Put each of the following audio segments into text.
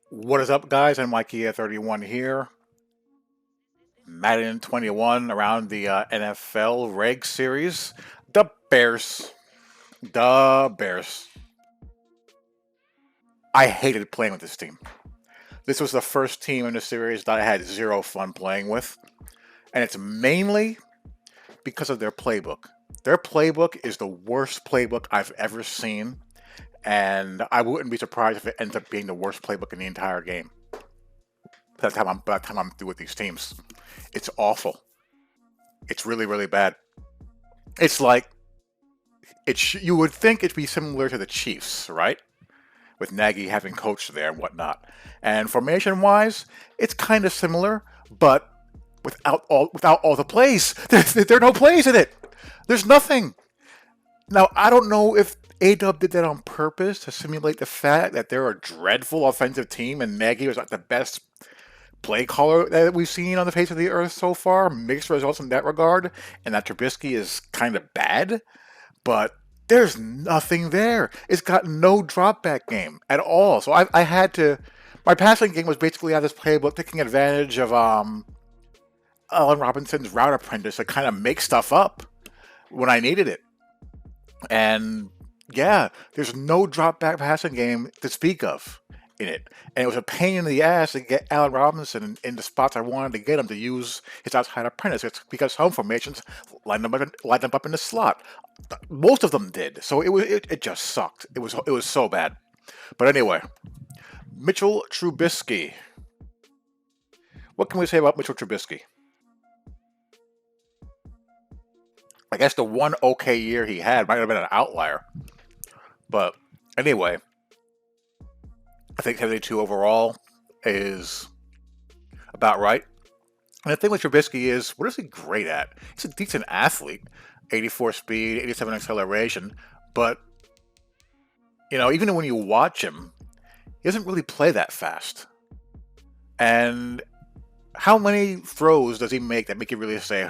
What is up, guys? I'm Mikey31 here. Madden 21 around the NFL Reg series. The Bears. The Bears. I hated playing with this team. This was the first team in the series that I had zero fun playing with. And it's mainly because of their playbook. Their playbook is the worst playbook I've ever seen. And I wouldn't be surprised if it ends up being the worst playbook in the entire game. By the time I'm through with these teams. It's awful. It's really, really bad. It's like you would think it'd be similar to the Chiefs, right? With Nagy having coached there and whatnot. And formation wise, it's kind of similar, but without all the plays. There are no plays in it. There's nothing. Now I don't know if A-Dub did that on purpose to simulate the fact that they're a dreadful offensive team and Nagy was not the best play caller that we've seen on the face of the earth so far. Mixed results in that regard, and that Trubisky is kind of bad, but there's nothing there. It's got no drop back game at all. So I had to. My passing game was basically out of this playbook, taking advantage of Allen Robinson's route apprentice to kind of make stuff up when I needed it. And yeah, there's no drop back passing game to speak of in it. And it was a pain in the ass to get Allen Robinson in the spots I wanted to get him to use his outside apprentice. It's because home formations lined them up in the slot. Most of them did. So it just sucked. It was so bad. But anyway, Mitchell Trubisky. What can we say about Mitchell Trubisky? I guess the one okay year he had might have been an outlier. But anyway, I think 72 overall is about right. And the thing with Trubisky is, what is he great at? He's a decent athlete. 84 speed, 87 acceleration. But, even when you watch him, he doesn't really play that fast. And how many throws does he make that make you really say,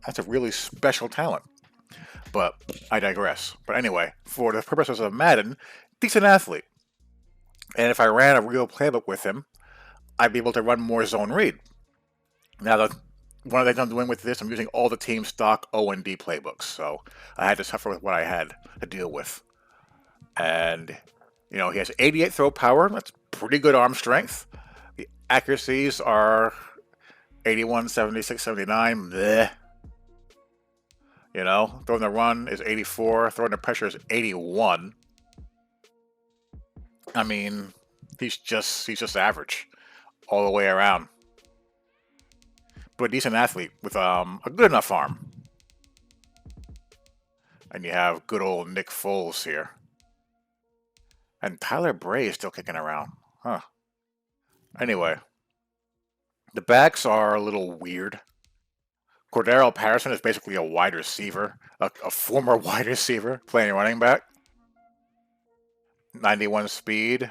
that's a really special talent? But I digress. But anyway, for the purposes of Madden, decent athlete. And if I ran a real playbook with him, I'd be able to run more zone read. Now, one of the things I'm doing with this, I'm using all the team stock O&D playbooks. So I had to suffer with what I had to deal with. And, he has 88 throw power. That's pretty good arm strength. The accuracies are 81, 76, 79. Bleh. Throwing the run is 84. Throwing the pressure is 81. I mean, he's just average all the way around. But a decent athlete with a good enough arm. And you have good old Nick Foles here. And Tyler Bray is still kicking around. Huh. Anyway, the backs are a little weird. Cordero Patterson is basically a wide receiver, a former wide receiver playing running back. 91 speed,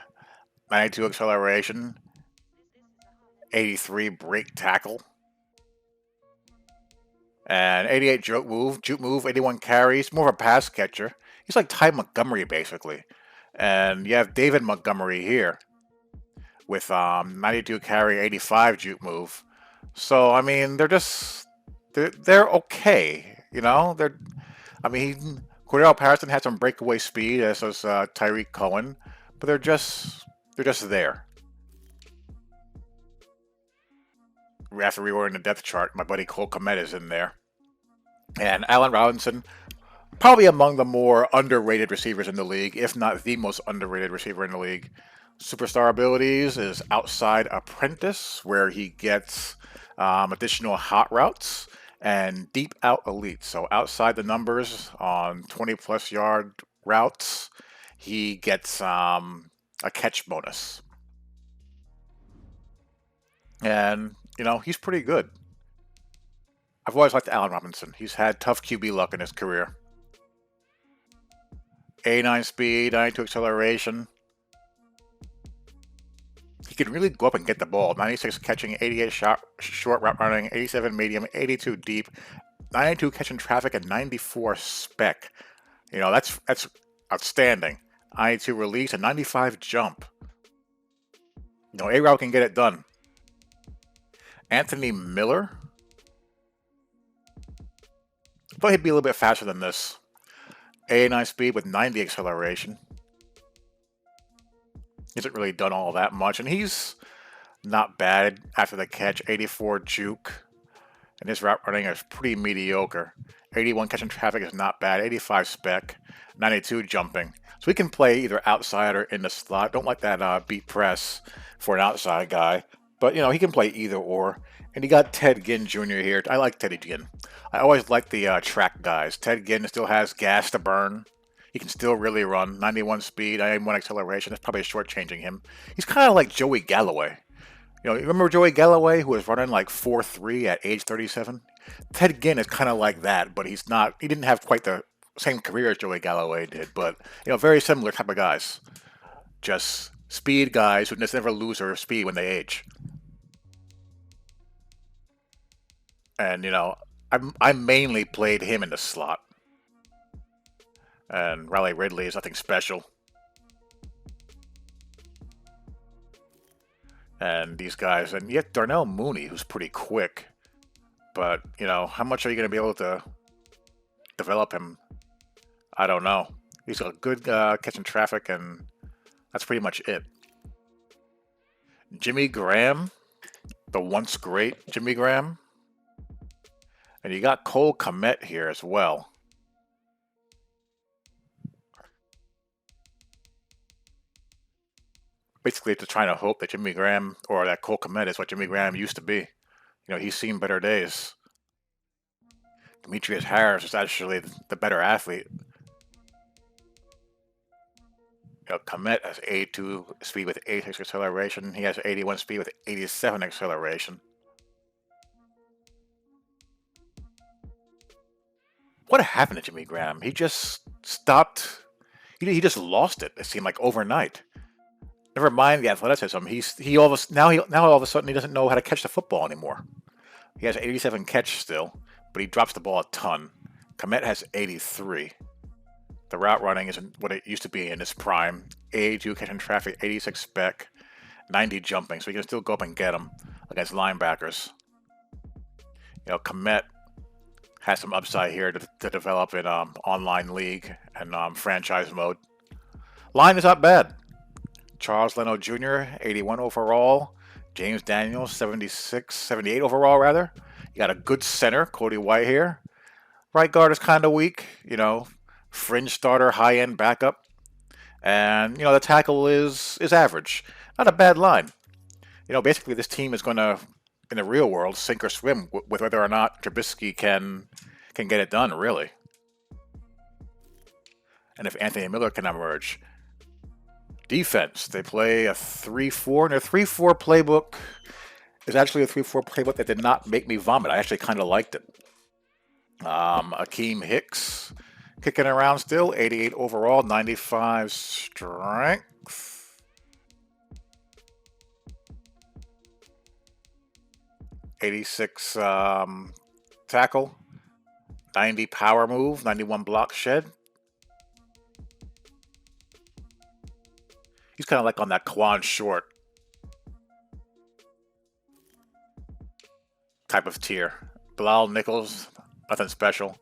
92 acceleration, 83 break tackle, and 88 juke move, 81 carries. More of a pass catcher. He's like Ty Montgomery basically. And you have David Montgomery here with 92 carry, 85 juke move. So I mean, they're okay. Cordell Patterson had some breakaway speed, as does Tyreek Cohen, but they're just there. After reordering the depth chart, my buddy Cole Kmet is in there, and Allen Robinson, probably among the more underrated receivers in the league, if not the most underrated receiver in the league. Superstar abilities is outside apprentice, where he gets additional hot routes, and deep out elite. So outside the numbers on 20+ yard routes, he gets a catch bonus. And, he's pretty good. I've always liked Allen Robinson. He's had tough QB luck in his career. 89 speed, 92 acceleration. He can really go up and get the ball. 96 catching, 88 short route running, 87 medium, 82 deep, 92 catching traffic, and 94 spec. That's outstanding. 92 release, and 95 jump. You know, A-Route can get it done. Anthony Miller. I thought he'd be a little bit faster than this. 89 speed with 90 acceleration. He hasn't really done all that much, and he's not bad after the catch. 84 juke, and his route running is pretty mediocre. 81 catching traffic is not bad. 85 spec, 92 jumping. So we can play either outside or in the slot. Don't like that beat press for an outside guy, but you know he can play either or. And you got Ted Ginn Jr. here. I like Teddy Ginn. I always like the track guys. Ted Ginn still has gas to burn. He can still really run. 91 speed, 91 acceleration. That's probably shortchanging him. He's kind of like Joey Galloway. You know, you remember Joey Galloway, who was running like 4.3 at age 37? Ted Ginn is kind of like that, but he's not. He didn't have quite the same career as Joey Galloway did, but you know, very similar type of guys. Just speed guys who just never lose their speed when they age. And you know, I mainly played him in the slot. And Riley Ridley is nothing special. And these guys, and yet Darnell Mooney, who's pretty quick. But, you know, how much are you going to be able to develop him? I don't know. He's got good catching traffic, and that's pretty much it. Jimmy Graham, the once great Jimmy Graham. And you got Cole Kmet here as well. Basically, just trying to hope that Jimmy Graham or that Cole Kmet is what Jimmy Graham used to be. You know, he's seen better days. Demetrius Harris is actually the better athlete. You know, Kmet has 82 speed with 86 acceleration. He has 81 speed with 87 acceleration. What happened to Jimmy Graham? He just stopped. He just lost it. It seemed like overnight. Never mind the athleticism. Now all of a sudden he doesn't know how to catch the football anymore. He has 87 catch still, but he drops the ball a ton. Kmet has 83. The route running isn't what it used to be in his prime. 82 catching traffic, 86 spec, 90 jumping, so he can still go up and get him against linebackers. You know, Kmet has some upside here to develop in online league and franchise mode. Line is not bad. Charles Leno Jr., 81 overall. James Daniels, 78 overall, rather. You got a good center, Cody White here. Right guard is kind of weak, you know, fringe starter, high-end backup. And, you know, the tackle is average. Not a bad line. You know, basically this team is going to, in the real world, sink or swim with whether or not Trubisky can get it done, really. And if Anthony Miller can emerge. Defense, they play a 3-4, and their 3-4 playbook is actually a 3-4 playbook that did not make me vomit. I actually kind of liked it. Akeem Hicks kicking around still, 88 overall, 95 strength. '86 tackle, 90 power move, 91 block shed. He's kind of like on that Quan Short type of tier. Bilal Nichols, nothing special.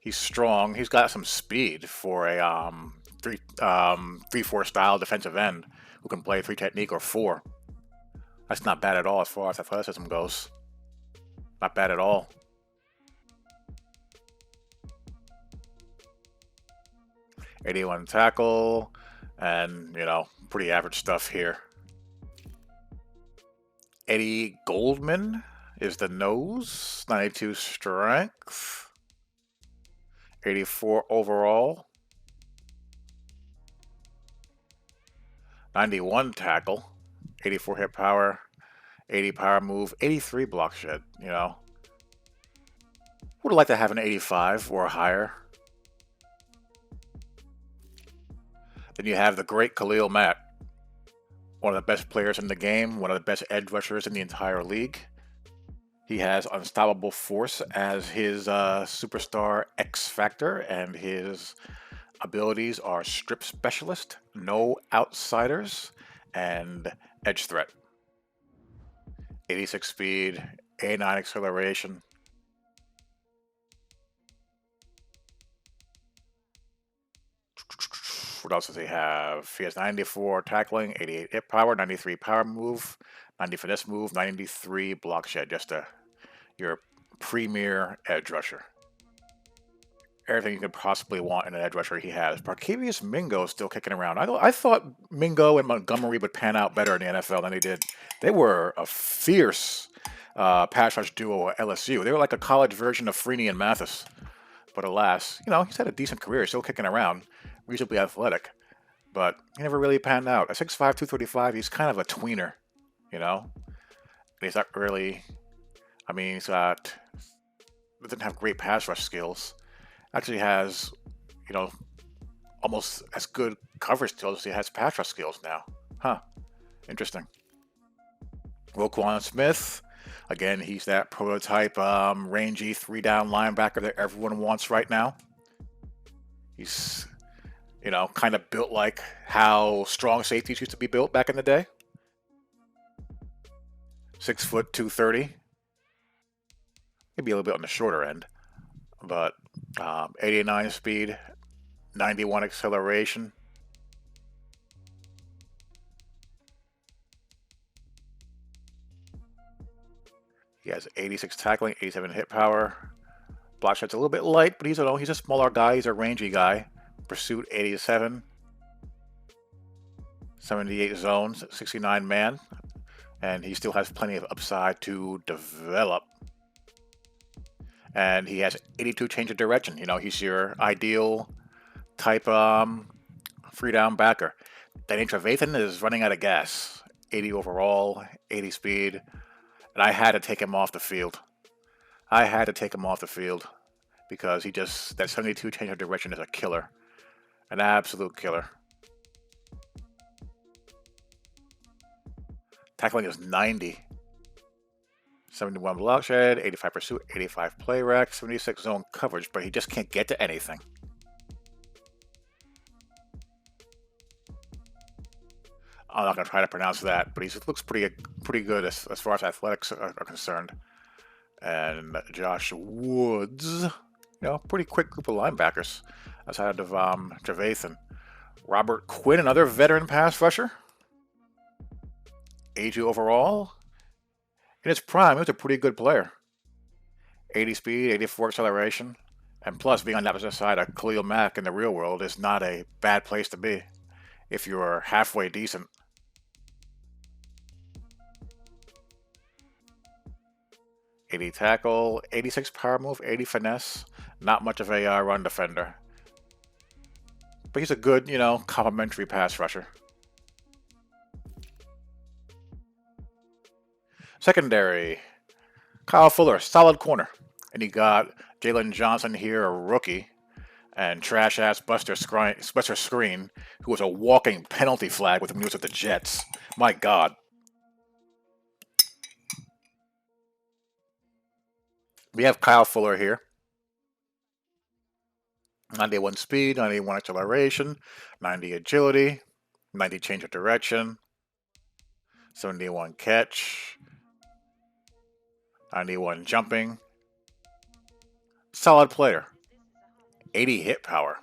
He's strong. He's got some speed for a 3-4 style defensive end who can play 3 technique or 4. That's not bad at all as far as athleticism goes. Not bad at all. '81 tackle, and you know, pretty average stuff here. Eddie Goldman is the nose, 92 strength, 84 overall, 91 tackle, 84 hit power, 80 power move, 83 block shed, you know. Would like to have an 85 or higher. Then you have the great Khalil Mack, one of the best players in the game, one of the best edge rushers in the entire league. He has unstoppable force as his superstar X factor, and his abilities are strip specialist, no outsiders, and edge threat. 86 speed, 89 acceleration. What else does he have? He has 94 tackling, 88 hit power, 93 power move, 90 finesse move, 93 block shed. Just your premier edge rusher. Everything you could possibly want in an edge rusher he has. Barkevius Mingo is still kicking around. I thought Mingo and Montgomery would pan out better in the NFL than they did. They were a fierce pass rush duo at LSU. They were like a college version of Freeney and Mathis. But alas, he's had a decent career, still kicking around, reasonably athletic. But he never really panned out. At 6'5", 235, he's kind of a tweener, And he's not really, doesn't have great pass rush skills. Actually has, almost as good coverage skills as he has pass rush skills now. Huh. Interesting. Roquan Smith. Again, he's that prototype rangy 3-down linebacker that everyone wants right now. He's, kind of built like how strong safeties used to be built back in the day. 6 foot 230. Maybe a little bit on the shorter end. But 89 speed, 91 acceleration. He has 86 tackling, 87 hit power. Block shot's a little bit light, but he's a smaller guy. He's a rangy guy. Pursuit 87. 78 zones, 69 man. And he still has plenty of upside to develop. And he has 82 change of direction. He's your ideal type 3-down backer. Danny Trevathan is running out of gas. 80 overall, 80 speed. And I had to take him off the field. Because that 72 change of direction is a killer. An absolute killer. Tackling is 90. 71 block shed, 85 pursuit, 85 play rec, 76 zone coverage, but he just can't get to anything. I'm not going to try to pronounce that, but he looks pretty good as far as athletics are concerned. And Josh Woods, pretty quick group of linebackers outside of Trevathan. Robert Quinn, another veteran pass rusher. 82 overall. In his prime, he was a pretty good player. 80 speed, 84 acceleration. And plus, being on the opposite side of Khalil Mack in the real world is not a bad place to be if you're halfway decent. '80 tackle, 86 power move, 80 finesse. Not much of a run defender. But he's a good, complimentary pass rusher. Secondary, Kyle Fuller, solid corner. And you got Jalen Johnson here, a rookie. And trash-ass Buster Screen, who was a walking penalty flag when he was with the Jets. My God. We have Kyle Fuller here. 91 speed, 91 acceleration, 90 agility, 90 change of direction, 71 catch, 91 jumping. Solid player. 80 hit power.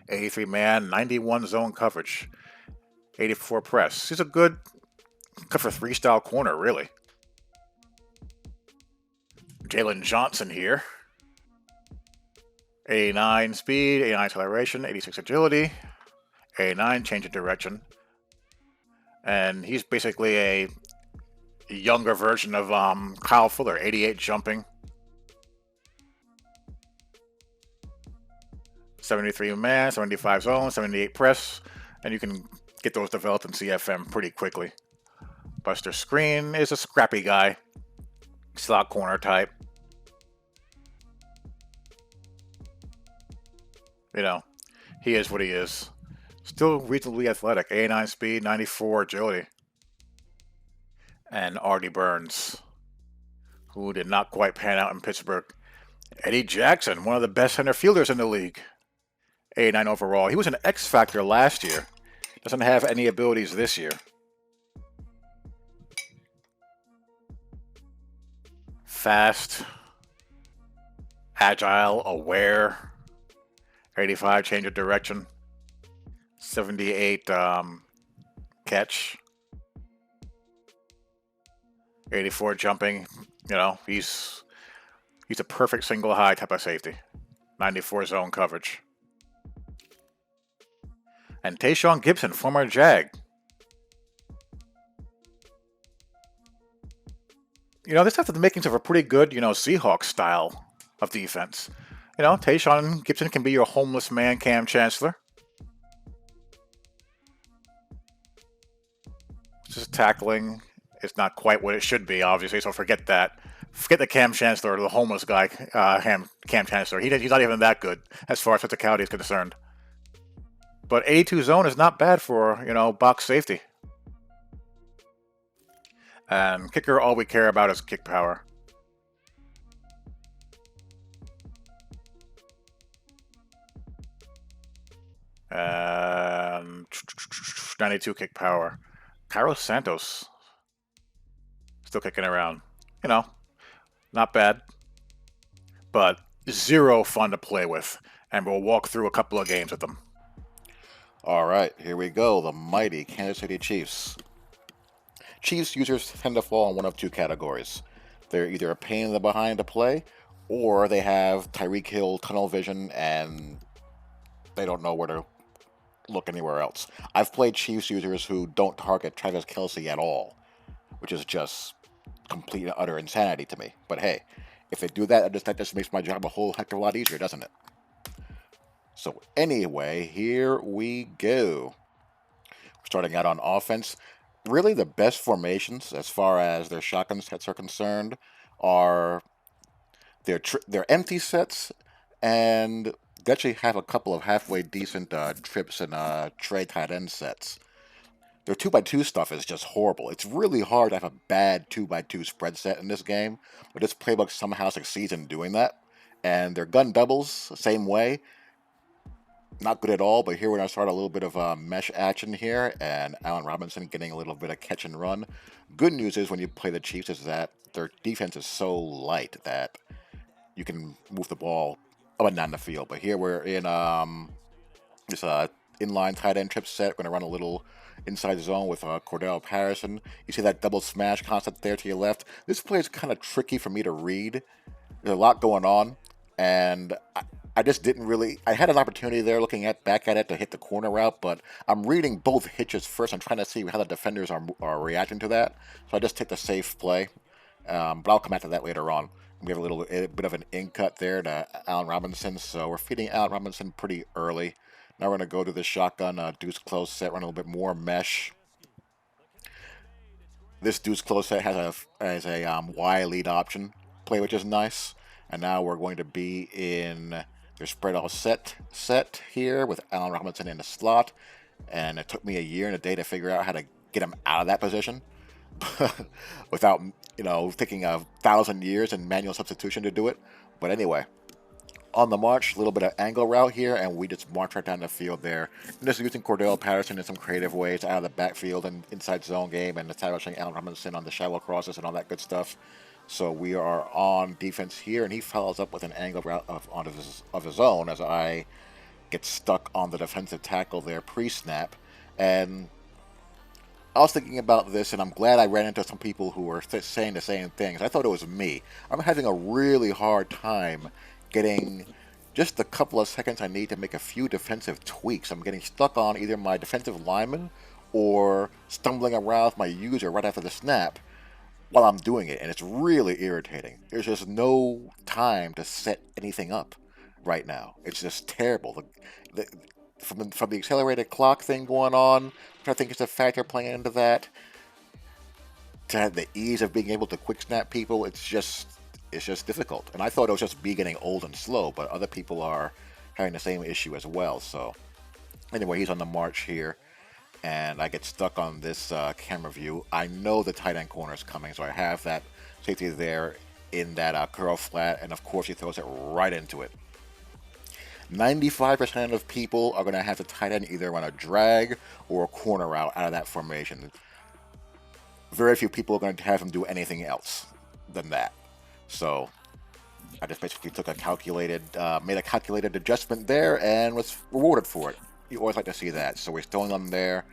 83 man, 91 zone coverage, 84 press. He's a good cover 3 style corner, really. Jalen Johnson here. 89 speed, 89 acceleration, 86 agility, 89 change of direction. And he's basically a younger version of Kyle Fuller, 88 jumping. 73 man, 75 zone, 78 press, and you can get those developed in CFM pretty quickly. Buster Screen is a scrappy guy, slot corner type. He is what he is. Still reasonably athletic, 89 speed, 94 agility. And Artie Burns, who did not quite pan out in Pittsburgh. Eddie Jackson, one of the best center fielders in the league. 89 overall. He was an X factor last year. Doesn't have any abilities this year. fast, agile, aware. 85 change of direction. 78 catch. 84 jumping. You know, he's a perfect single high type of safety. 94 zone coverage. And Tayshaun Gibson, former Jag. You know, this has the makings of a pretty good, Seahawks style of defense. You know, Tayshaun Gibson can be your homeless man, Cam Chancellor. Just tackling. It's not quite what it should be, obviously, so forget that. Forget the Cam Chancellor or the homeless guy, Cam Chancellor. He's not even that good as far as physicality is concerned. But 82 zone is not bad for, box safety. And kicker, all we care about is kick power. And 92 kick power. Carlos Santos still kicking around. You know, not bad, but zero fun to play with. And we'll walk through a couple of games with them. All right, here we go. The mighty Kansas City Chiefs. Chiefs users tend to fall in one of two categories. They're either a pain in the behind to play, or they have Tyreek Hill tunnel vision and they don't know where to look anywhere else. I've played Chiefs users who don't target Travis Kelce at all, which is just complete and utter insanity to me. But hey, if they do that just makes my job a whole heck of a lot easier, doesn't it? So anyway, here we go. Starting out on offense, really the best formations as far as their shotgun sets are concerned are their empty sets, and they actually have a couple of halfway decent trips and tray tight end sets. Their 2x2 stuff is just horrible. It's really hard to have a bad 2x2 spread set in this game, but this playbook somehow succeeds in doing that. And their gun doubles, same way. Not good at all, but here we're going to start a little bit of mesh action here, and Allen Robinson getting a little bit of catch and run. Good news is when you play the Chiefs is that their defense is so light that you can move the ball up and down the field. But here we're in this inline tight end trip set. We're going to run a little inside zone with Cordell Patterson. You see that double smash concept there to your left. This play is kind of tricky for me to read. There's a lot going on, and I just didn't really. I had an opportunity there looking back at it to hit the corner route, but I'm reading both hitches first. I'm trying to see how the defenders are reacting to that. So I just take the safe play, but I'll come back to that later on. We have a bit of an in cut there to Allen Robinson, so we're feeding Allen Robinson pretty early. Now we're going to go to the shotgun deuce close set, run a little bit more mesh. This deuce close set has a Y lead option play, which is nice. And now we're going to be in their spread all set here with Allen Robinson in the slot. And it took me a year and a day to figure out how to get him out of that position without, taking 1,000 years and manual substitution to do it. But anyway, on the march, a little bit of angle route here, and we just march right down the field there. And just using Cordell Patterson in some creative ways out of the backfield and inside zone game, and establishing Allen Robinson on the shallow crosses and all that good stuff. So we are on defense here, and he follows up with an angle route of his own as I get stuck on the defensive tackle there pre-snap. And I was thinking about this, and I'm glad I ran into some people who were saying the same things. I thought it was me. I'm having a really hard time getting just the couple of seconds I need to make a few defensive tweaks. I'm getting stuck on either my defensive lineman or stumbling around with my user right after the snap while I'm doing it, and it's really irritating. There's just no time to set anything up right now. It's just terrible. From the accelerated clock thing going on, which I think is a factor playing into that, to have the ease of being able to quick snap people, it's just difficult. And I thought it was just me getting old and slow, but other people are having the same issue as well. So anyway, he's on the march here, and I get stuck on this camera view. I know the tight end corner is coming, so I have that safety there in that curl flat, and of course he throws it right into it. 95% of people are going to have the tight end either run a drag or a corner route out of that formation. Very few people are going to have him do anything else than that. So I just basically took a made a calculated adjustment there and was rewarded for it. You always like to see that. So we're throwing them there,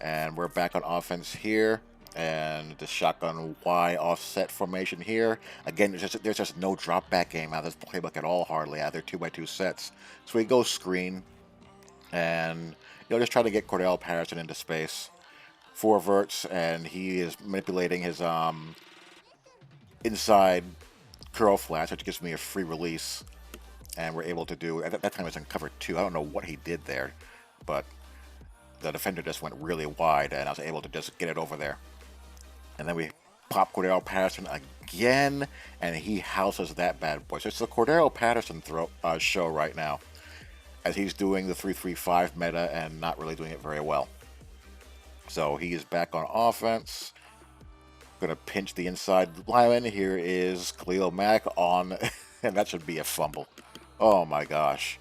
and we're back on offense here. And the shotgun Y offset formation here. Again, there's just no drop back game out of this playbook at all, hardly out of their 2x2 sets. So we go screen, and just try to get Cordell Patterson into space. 4 verts, and he is manipulating his inside curl flash, which gives me a free release, and we're able to do. At that time, it was in cover 2. I don't know what he did there, but the defender just went really wide, and I was able to just get it over there. And then we pop Cordell Patterson again, and he houses that bad boy. So it's the Cordell Patterson show right now, as he's doing the 3-3-5 meta and not really doing it very well. So he is back on offense. Gonna pinch the inside lineman. Here is Khalil Mack on, and that should be a fumble. Oh my gosh.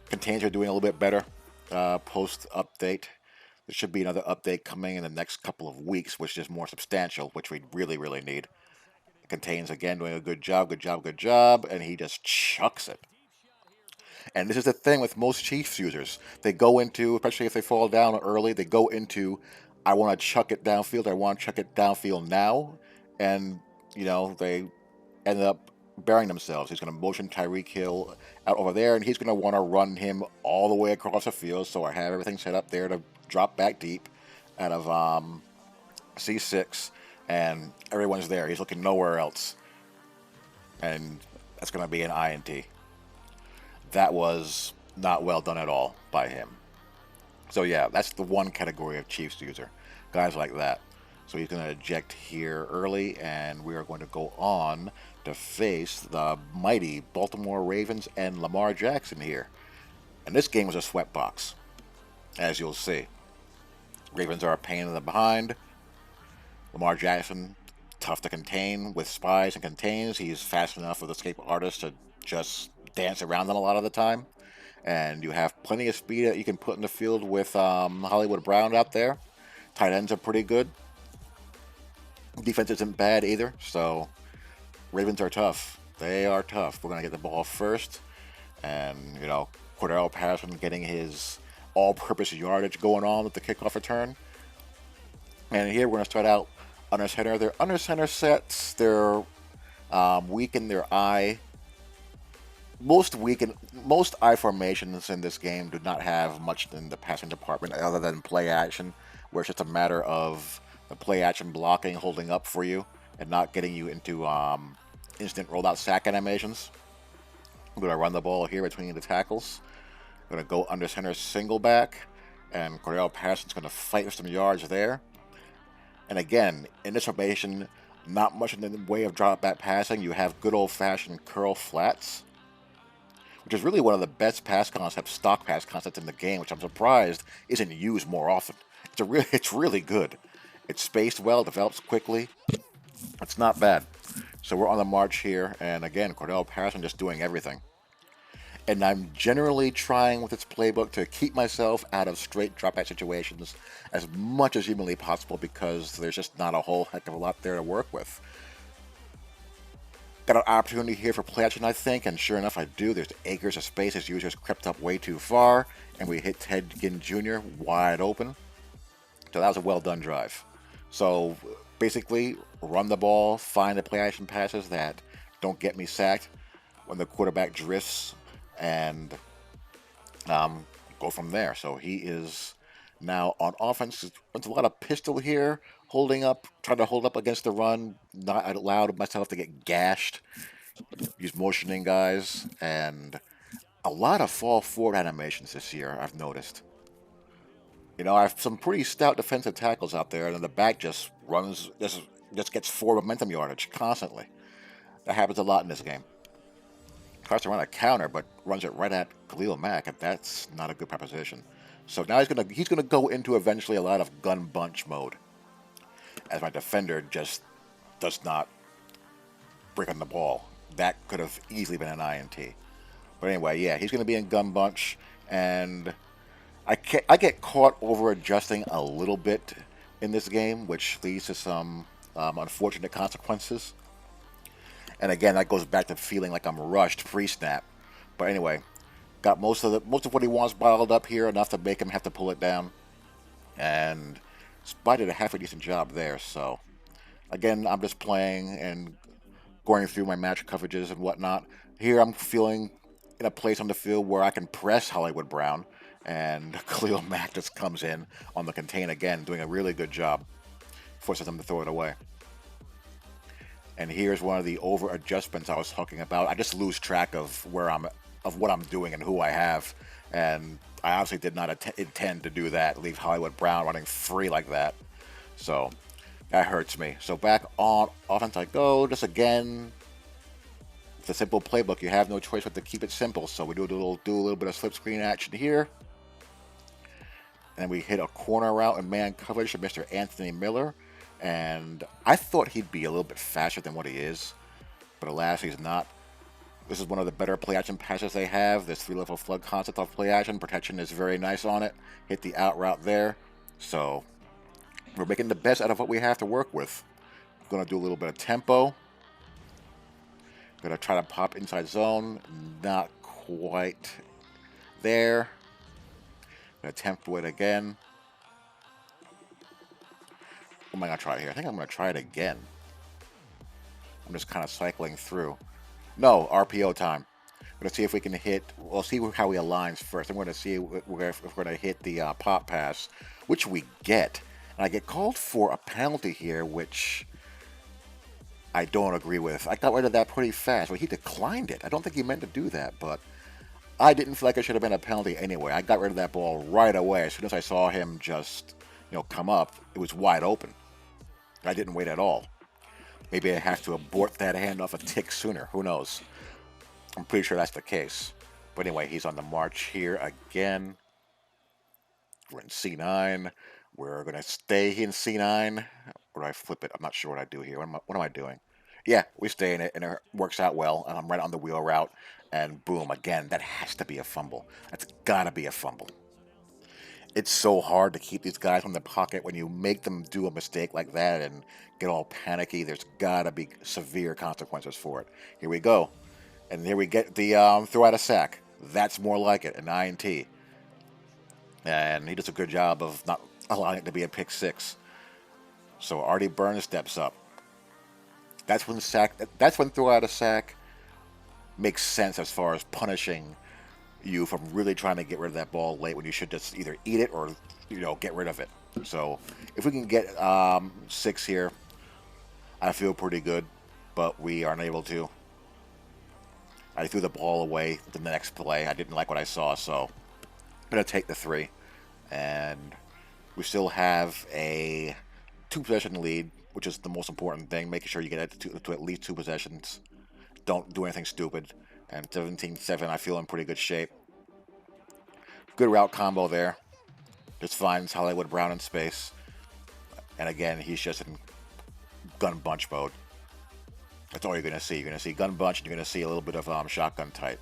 Contains are doing a little bit better post update. There should be another update coming in the next couple of weeks, which is more substantial, which we really, really need. Contains again doing a good job, and he just chucks it. And this is the thing with most Chiefs users. They go into, especially if they fall down early, they go into, I want to chuck it downfield, I want to chuck it downfield now. And, they end up burying themselves. He's going to motion Tyreek Hill out over there, and he's going to want to run him all the way across the field. So I have everything set up there to drop back deep out of C6, and everyone's there. He's looking nowhere else. And that's going to be an INT. That was not well done at all by him. So yeah, that's the one category of Chiefs user. Guys like that. So he's going to eject here early, and we are going to go on to face the mighty Baltimore Ravens and Lamar Jackson here. And this game was a sweatbox, as you'll see. Ravens are a pain in the behind. Lamar Jackson, tough to contain with spies and contains. He's fast enough with escape artists to just dance around them a lot of the time. And you have plenty of speed that you can put in the field with Hollywood Brown out there. Tight ends are pretty good. Defense isn't bad either. So Ravens are tough. They are tough. We're going to get the ball first. And, Cordell Patterson getting his all-purpose yardage going on with the kickoff return. And here we're going to start out under center. Their under center sets, they're weak in their eye. Most eye formations in this game do not have much in the passing department other than play action, where it's just a matter of the play action blocking, holding up for you, and not getting you into instant rolled out sack animations. I'm going to run the ball here between the tackles. I'm going to go under center single back, and Cordell Patterson's going to fight for some yards there. And again, in this formation, not much in the way of drop back passing. You have good old fashioned curl flats, which is really one of the best pass concepts, stock pass concepts in the game, which I'm surprised isn't used more often. It's really good. It's spaced well, develops quickly. It's not bad. So we're on the march here, and again, Cordell Patterson just doing everything. And I'm generally trying with this playbook to keep myself out of straight drop-back situations as much as humanly possible, because there's just not a whole heck of a lot there to work with. Got an opportunity here for play action, I think, and sure enough, I do. There's acres of space as users crept up way too far, and we hit Ted Ginn Jr. wide open. So that was a well-done drive. So basically, run the ball, find the play action passes that don't get me sacked when the quarterback drifts, and go from there. So he is now on offense. Runs a lot of pistol here, trying to hold up against the run. Not allowed myself to get gashed. He's motioning guys, and a lot of fall forward animations this year, I've noticed. I have some pretty stout defensive tackles out there, and then the back just gets forward momentum yardage constantly. That happens a lot in this game. Tries to run a counter, but runs it right at Khalil Mack, and that's not a good proposition. So now he's gonna go into eventually a lot of gun bunch mode, as my defender just does not break on the ball. That could have easily been an INT. But anyway, yeah, he's gonna be in gun bunch, and I get caught over adjusting a little bit in this game, which leads to some unfortunate consequences. And again, that goes back to feeling like I'm rushed pre-snap. But anyway, got most of what he wants bottled up here, enough to make him have to pull it down. And Spy did a half a decent job there. So again, I'm just playing and going through my match coverages and whatnot. Here I'm feeling in a place on the field where I can press Hollywood Brown, and Khalil Mack just comes in on the contain again, doing a really good job, forces them to throw it away. And here's one of the over adjustments I was talking about. I just lose track of what I'm doing and who I have, and I obviously did not intend to do that. Leave Hollywood Brown running free like that, so that hurts me. So back on offense I go. Just again, it's a simple playbook. You have no choice but to keep it simple. So we do a little bit of slip screen action here, and then we hit a corner route and man coverage to Mr. Anthony Miller. And I thought he'd be a little bit faster than what he is, but alas, he's not. This is one of the better play action passes they have. This 3-level flood concept of play action. Protection is very nice on it. Hit the out route there. So we're making the best out of what we have to work with. Going to do a little bit of tempo. Going to try to pop inside zone. Not quite there. Going to tempo it again. What am I going to try here? I think I'm going to try it again. I'm just kind of cycling through. No, RPO time. I'm going to see if we can hit. We'll see how he aligns first. I'm going to see if we're going to hit the pop pass, which we get. And I get called for a penalty here, which I don't agree with. I got rid of that pretty fast. Well, he declined it. I don't think he meant to do that, but I didn't feel like it should have been a penalty anyway. I got rid of that ball right away. As soon as I saw him just, come up, it was wide open. I didn't wait at all. Maybe I have to abort that handoff a tick sooner. Who knows? I'm pretty sure that's the case. But anyway, he's on the march here again. We're in C9. We're going to stay in C9. Or do I flip it? I'm not sure what I do here. What am I doing? Yeah, we stay in it, and it works out well. And I'm right on the wheel route. And boom, again, that has to be a fumble. That's got to be a fumble. It's so hard to keep these guys from the pocket when you make them do a mistake like that and get all panicky. There's got to be severe consequences for it. Here we go. And here we get the throw out a sack. That's more like it, an INT. And he does a good job of not allowing it to be a pick six. So Artie Burns steps up. That's when throw out a sack makes sense as far as punishing you from really trying to get rid of that ball late when you should just either eat it or get rid of it. So if we can get 6 here, I feel pretty good, but we aren't able to. I threw the ball away the next play. I didn't like what I saw, so I'm going to take the 3. And we still have a 2-possession lead, which is the most important thing, making sure you get it to at least 2 possessions. Don't do anything stupid. And 17-7, I feel in pretty good shape. Good route combo there. Just finds Hollywood Brown in space. And again, he's just in gun bunch mode. That's all you're going to see. You're going to see gun bunch, and you're going to see a little bit of shotgun type.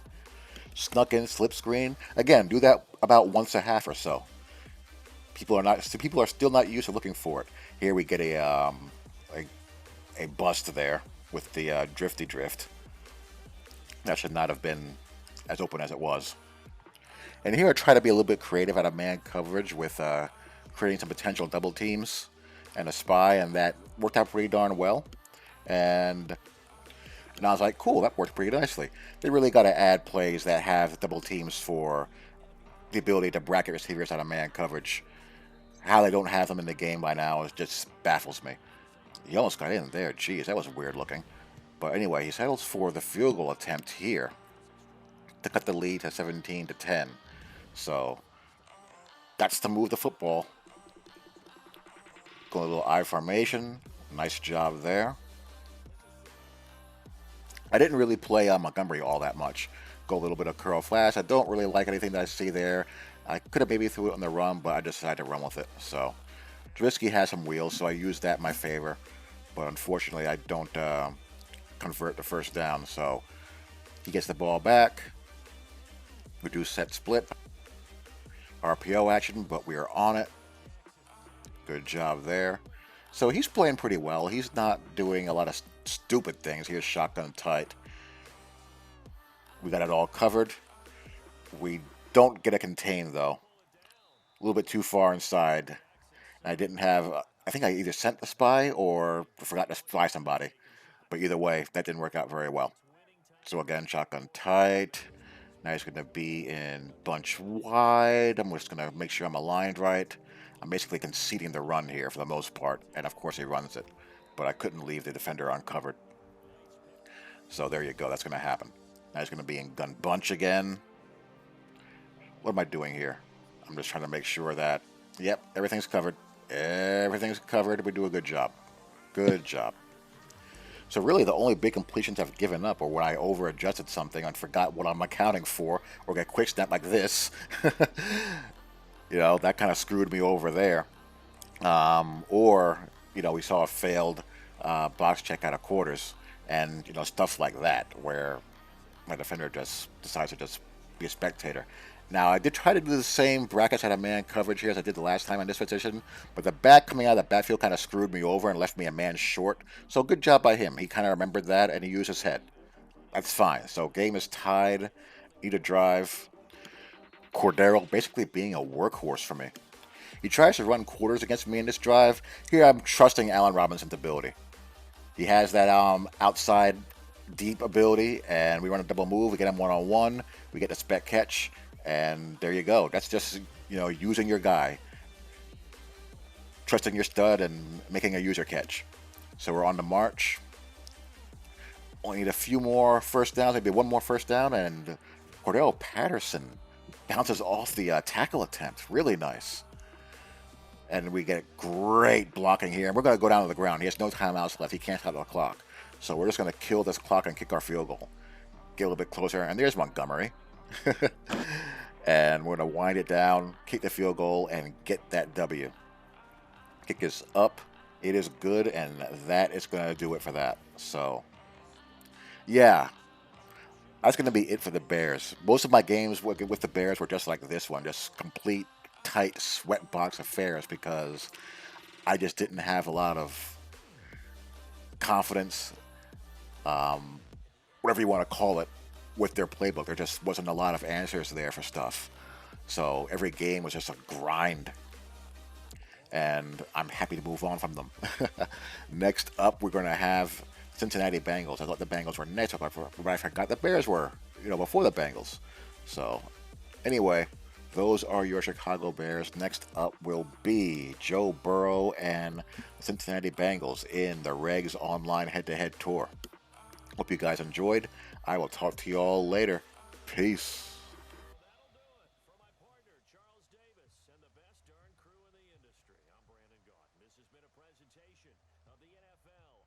Snuck in, slip screen. Again, do that about once a half or so. People are still not used to looking for it. Here we get a bust there with the drifty drift. That should not have been as open as it was. And here I try to be a little bit creative out of man coverage with creating some potential double teams and a spy, and that worked out pretty darn well. And I was like, cool, that worked pretty nicely. They really got to add plays that have double teams for the ability to bracket receivers out of man coverage. How they don't have them in the game by now just baffles me. He almost got in there. Jeez, that was weird looking. But anyway, he settles for the field goal attempt here to cut the lead to 17-10. So that's to move the football. Go a little I formation. Nice job there. I didn't really play Montgomery all that much. Go a little bit of curl flash. I don't really like anything that I see there. I could have maybe threw it on the run, but I decided to run with it. So Drisky has some wheels, so I used that in my favor. But unfortunately, I don't convert the first down. So he gets the ball back. We do set split. RPO action, but we are on it. Good job there. So he's playing pretty well. He's not doing a lot of stupid things. Here's shotgun tight. We got it all covered. We don't get a contain though. A little bit too far inside. I didn't have. I think I either sent the spy or forgot to spy somebody. But either way, that didn't work out very well. So again, shotgun tight. Now he's going to be in bunch wide. I'm just going to make sure I'm aligned right. I'm basically conceding the run here for the most part. And of course he runs it. But I couldn't leave the defender uncovered. So there you go. That's going to happen. Now he's going to be in gun bunch again. What am I doing here? I'm just trying to make sure that, yep, everything's covered. Everything's covered. We do a good job. Good job. So really the only big completions I've given up are when I over-adjusted something and forgot what I'm accounting for, or get quick snap like this. You know, that kind of screwed me over there. Or, you know, we saw a failed box check out of quarters, and, you know, stuff like that, where my defender just decides to just be a spectator. Now, I did try to do the same brackets out of man coverage here as I did the last time on this position, but the back coming out of the backfield kind of screwed me over and left me a man short. So good job by him. He kind of remembered that, and he used his head. That's fine. So game is tied. Need a drive. Cordero basically being a workhorse for me. He tries to run quarters against me in this drive. Here I'm trusting Allen Robinson's ability. He has that outside deep ability, and we run a double move. We get him one-on-one. We get the spec catch, and there you go. That's just, you know, using your guy, trusting your stud, and making a user catch. So we're on the march. Only need a few more first downs, maybe one more first down, and Cordell Patterson bounces off the tackle attempt. Really nice. And we get great blocking here. And we're going to go down to the ground. He has no timeouts left. He can't stop the clock. So we're just going to kill this clock and kick our field goal. Get a little bit closer. And there's Montgomery. And we're going to wind it down, kick the field goal, and get that W. Kick is up. It is good, and that is going to do it for that. So, yeah. That's going to be it for the Bears. Most of my games with the Bears were just like this one. Just complete, tight sweatbox affairs because I just didn't have a lot of confidence, whatever you want to call it, with their playbook. There just wasn't a lot of answers there for stuff. So every game was just a grind. And I'm happy to move on from them. Next up, we're going to have Cincinnati Bengals. I thought the Bengals were next, but I forgot the Bears were, you know, before the Bengals. So anyway, those are your Chicago Bears. Next up will be Joe Burrow and the Cincinnati Bengals in the Regs Online head-to-head tour. Hope you guys enjoyed. I will talk to you all later. Peace. For my partner, Charles Davis, and the best darn crew in the industry, I'm Brandon Gaunt. This has been a presentation of the NFL